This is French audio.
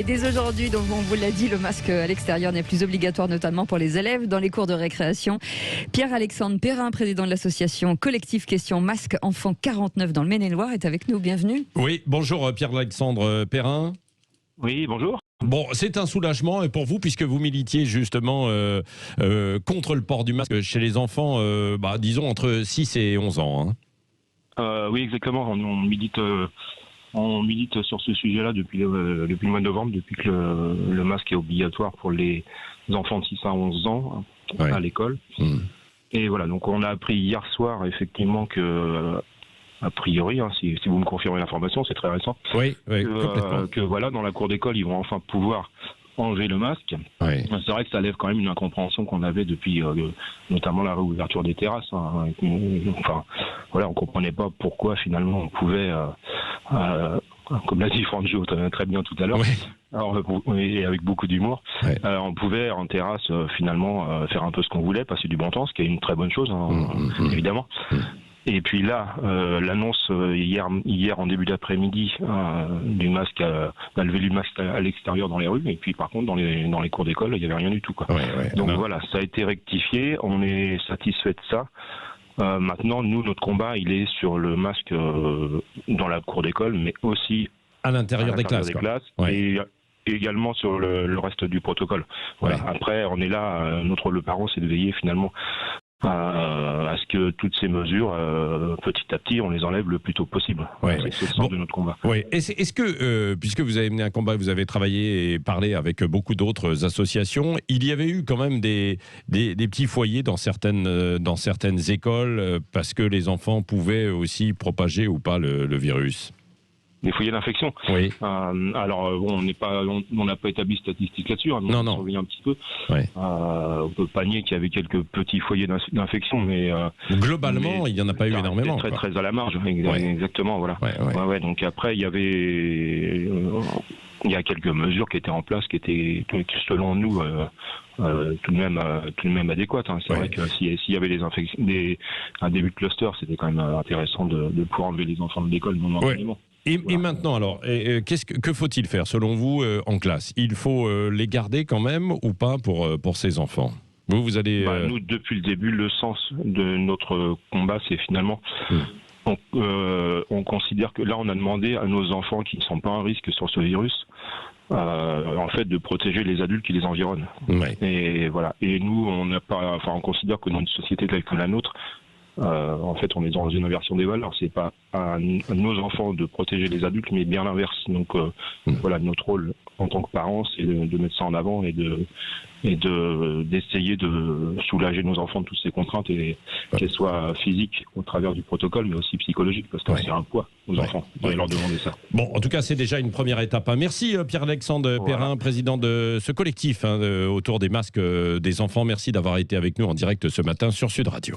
Et dès aujourd'hui, donc on vous l'a dit, le masque à l'extérieur n'est plus obligatoire, notamment pour les élèves dans les cours de récréation. Pierre-Alexandre Perrin, président de l'association Collectif Question Masque Enfants 49 dans le Maine-et-Loire, est avec nous. Bienvenue. Oui, bonjour Pierre-Alexandre Perrin. Oui, bonjour. Bon, c'est un soulagement pour vous puisque vous militiez justement contre le port du masque chez les enfants, disons entre 6 et 11 ans. Oui, exactement. On milite sur ce sujet-là depuis le mois de novembre, depuis que le masque est obligatoire pour les enfants de 6 à 11 ans à l'école. Et voilà, donc on a appris hier soir effectivement que, a priori, si vous me confirmez l'information, c'est très récent, complètement. que voilà, dans la cour d'école, ils vont enfin pouvoir enlever le masque. Oui. C'est vrai que ça lève quand même une incompréhension qu'on avait depuis notamment la réouverture des terrasses. Enfin, voilà, on comprenait pas pourquoi finalement on pouvait, comme l'a dit Franjo très bien tout à l'heure, et avec beaucoup d'humour, on pouvait en terrasse finalement faire un peu ce qu'on voulait, passer du bon temps, ce qui est une très bonne chose, évidemment. Et puis là, l'annonce hier en début d'après-midi du masque, d'enlever le masque à l'extérieur dans les rues. Et puis par contre, dans les cours d'école, il n'y avait rien du tout, quoi. Donc voilà, ça a été rectifié. On est satisfait de ça. Maintenant, nous, notre combat, il est sur le masque dans la cour d'école, mais aussi à l'intérieur des classes. Et également sur le reste du protocole. Voilà. Après, on est là, notre rôle de parent, c'est de veiller finalement à ce que toutes ces mesures, petit à petit, on les enlève le plus tôt possible. C'est le sens de notre combat. Est-ce que, puisque vous avez mené un combat, vous avez travaillé et parlé avec beaucoup d'autres associations, il y avait eu quand même des petits foyers dans certaines écoles parce que les enfants pouvaient aussi propager ou pas le virus? Des foyers d'infection. Oui. Alors, on n'a pas établi statistique là-dessus. On surveille un petit peu. On peut pas nier qu'il y avait quelques petits foyers d'infection, mais globalement, il n'y en a pas eu énormément. Très à la marge. Exactement. Voilà. Donc après, il y a quelques mesures qui étaient en place, qui selon nous, tout de même adéquates. C'est vrai que s'il y avait un début de cluster, c'était quand même intéressant de pouvoir enlever les enfants de l'école momentanément. Et maintenant, alors, que faut-il faire selon vous en classe? Il faut les garder quand même ou pas pour ces enfants? Vous allez... Nous, depuis le début, le sens de notre combat, c'est finalement... On considère que là, on a demandé à nos enfants qui ne sont pas un risque sur ce virus, en fait, de protéger les adultes qui les environnent. Et voilà. Et nous, on considère que dans une société telle que la nôtre, en fait, on est dans une inversion des valeurs. C'est pas à nos enfants de protéger les adultes, mais bien l'inverse. Donc, voilà, notre rôle en tant que parents, c'est de mettre ça en avant et d'essayer de soulager nos enfants de toutes ces contraintes, et qu'elles soient physiques au travers du protocole, mais aussi psychologiques, parce que c'est un poids aux enfants de leur demander ça. Bon, en tout cas, c'est déjà une première étape. Merci Pierre-Alexandre Perrin, président de ce collectif autour des masques des enfants. Merci d'avoir été avec nous en direct ce matin sur Sud Radio.